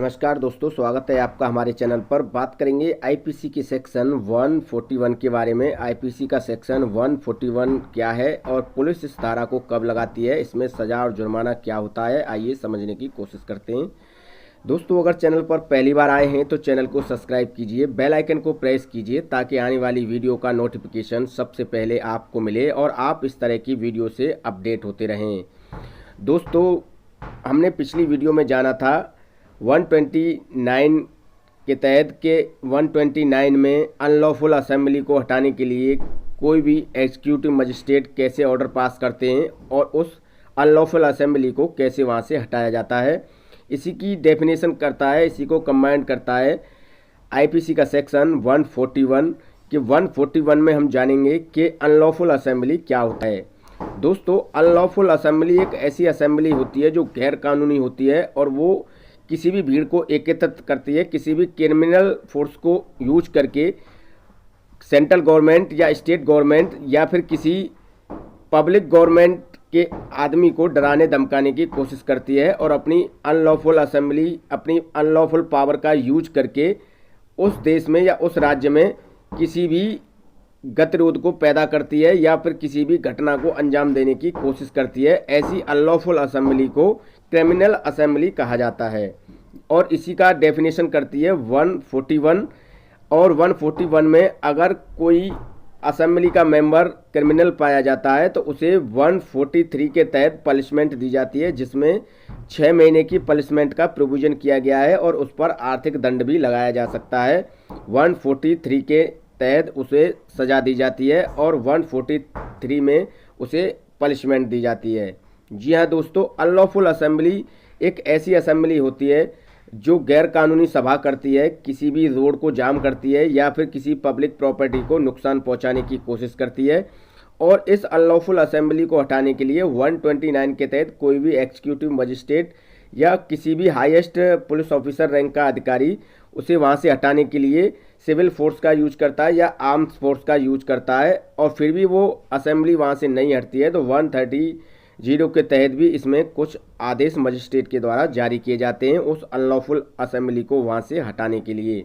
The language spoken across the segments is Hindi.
नमस्कार दोस्तों, स्वागत है आपका हमारे चैनल पर। बात करेंगे आईपीसी के सेक्शन 141 के बारे में। आईपीसी का सेक्शन 141 क्या है और पुलिस इस धारा को कब लगाती है, इसमें सज़ा और जुर्माना क्या होता है, आइए समझने की कोशिश करते हैं। दोस्तों, अगर चैनल पर पहली बार आए हैं तो चैनल को सब्सक्राइब कीजिए, बेल आइकन को प्रेस कीजिए ताकि आने वाली वीडियो का नोटिफिकेशन सबसे पहले आपको मिले और आप इस तरह की वीडियो से अपडेट होते रहें। दोस्तों, हमने पिछली वीडियो में जाना था 129 के तहत के 129 में अनलॉफुल असेंबली को हटाने के लिए कोई भी एग्जीक्यूटिव मजिस्ट्रेट कैसे ऑर्डर पास करते हैं और उस अनलॉफुल असेंबली को कैसे वहां से हटाया जाता है, इसी की डेफिनेशन करता है, इसी को कंबाइंड करता है आईपीसी का सेक्शन 141 कि 141 में हम जानेंगे कि अनलॉफुल असेंबली क्या होता है। दोस्तों, अनलॉफुल असेंबली एक ऐसी असेंबली होती है जो गैर कानूनी होती है और वो किसी भी भीड़ को एकत्रित करती है, किसी भी क्रिमिनल फोर्स को यूज करके सेंट्रल गवर्नमेंट या स्टेट गवर्नमेंट या फिर किसी पब्लिक गवर्नमेंट के आदमी को डराने धमकाने की कोशिश करती है और अपनी अनलॉफुल असेंबली, अपनी अनलॉफुल पावर का यूज करके उस देश में या उस राज्य में किसी भी गतिरोध को पैदा करती है या फिर किसी भी घटना को अंजाम देने की कोशिश करती है। ऐसी अनलॉफुल असेंबली को क्रिमिनल असेंबली कहा जाता है और इसी का डेफिनेशन करती है 141। और 141 में अगर कोई असेंबली का मेंबर क्रिमिनल पाया जाता है तो उसे 143 के तहत पनिशमेंट दी जाती है, जिसमें 6 महीने की पनिशमेंट का प्रोविजन किया गया है और उस पर आर्थिक दंड भी लगाया जा सकता है। 143 के तहत उसे सज़ा दी जाती है और 143 में उसे पनिशमेंट दी जाती है। जी हाँ दोस्तों, अनलॉफुल असेंबली एक ऐसी असेंबली होती है जो गैर कानूनी सभा करती है, किसी भी रोड को जाम करती है या फिर किसी पब्लिक प्रॉपर्टी को नुकसान पहुंचाने की कोशिश करती है। और इस अनलॉफुल असेंबली को हटाने के लिए 129 के तहत कोई भी एग्जीक्यूटिव मजिस्ट्रेट या किसी भी हाईएस्ट पुलिस ऑफिसर रैंक का अधिकारी उसे वहां से हटाने के लिए सिविल फोर्स का यूज करता है या आर्म्स फोर्स का यूज करता है और फिर भी वो असेंबली वहां से नहीं हटती है तो 130 के तहत भी इसमें कुछ आदेश मजिस्ट्रेट के द्वारा जारी किए जाते हैं उस अनलॉफुल असेंबली को वहां से हटाने के लिए।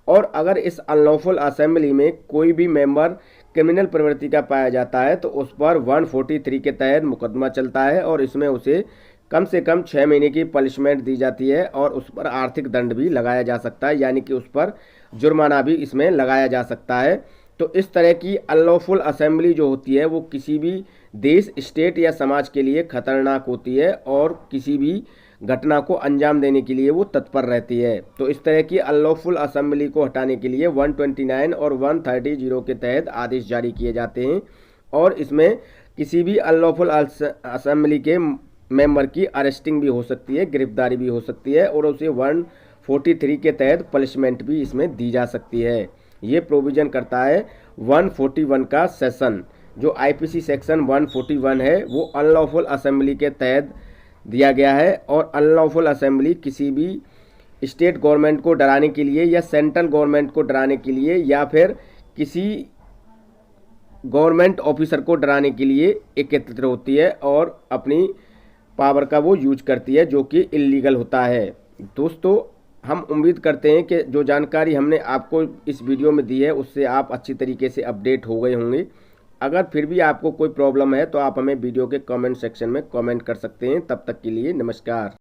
और अगर इस अनलॉफुल असेंबली में कोई भी मेंबर क्रिमिनल प्रवृत्ति का पाया जाता है तो उस पर 143 के तहत मुकदमा चलता है और इसमें उसे कम से कम 6 महीने की पनिशमेंट दी जाती है और उस पर आर्थिक दंड भी लगाया जा सकता है, यानी कि उस पर जुर्माना भी इसमें लगाया जा सकता है। तो इस तरह की अनलॉफुल असेंबली जो होती है वो किसी भी देश, स्टेट या समाज के लिए खतरनाक होती है और किसी भी घटना को अंजाम देने के लिए वो तत्पर रहती है। तो इस तरह की अनलॉफुल असेंबली को हटाने के लिए 129 और 130 के तहत आदेश जारी किए जाते हैं और इसमें किसी भी अनलॉफुल असेंबली के मेंबर की अरेस्टिंग भी हो सकती है, गिरफ्तारी भी हो सकती है और उसे 143 के तहत पनिशमेंट भी इसमें दी जा सकती है। ये प्रोविजन करता है 141 का सेशन। जो आईपीसी सेक्शन 141 है वो अनलॉफुल असेंबली के तहत दिया गया है और अनलॉफुल असेंबली किसी भी स्टेट गवर्नमेंट को डराने के लिए या सेंट्रल गवर्नमेंट को डराने के लिए या फिर किसी गवर्नमेंट ऑफिसर को डराने के लिए एकत्रित होती है और अपनी पावर का वो यूज करती है, जो कि इल्लीगल होता है। दोस्तों, हम उम्मीद करते हैं कि जो जानकारी हमने आपको इस वीडियो में दी है उससे आप अच्छी तरीके से अपडेट हो गए होंगे। अगर फिर भी आपको कोई प्रॉब्लम है तो आप हमें वीडियो के कमेंट सेक्शन में कमेंट कर सकते हैं। तब तक के लिए नमस्कार।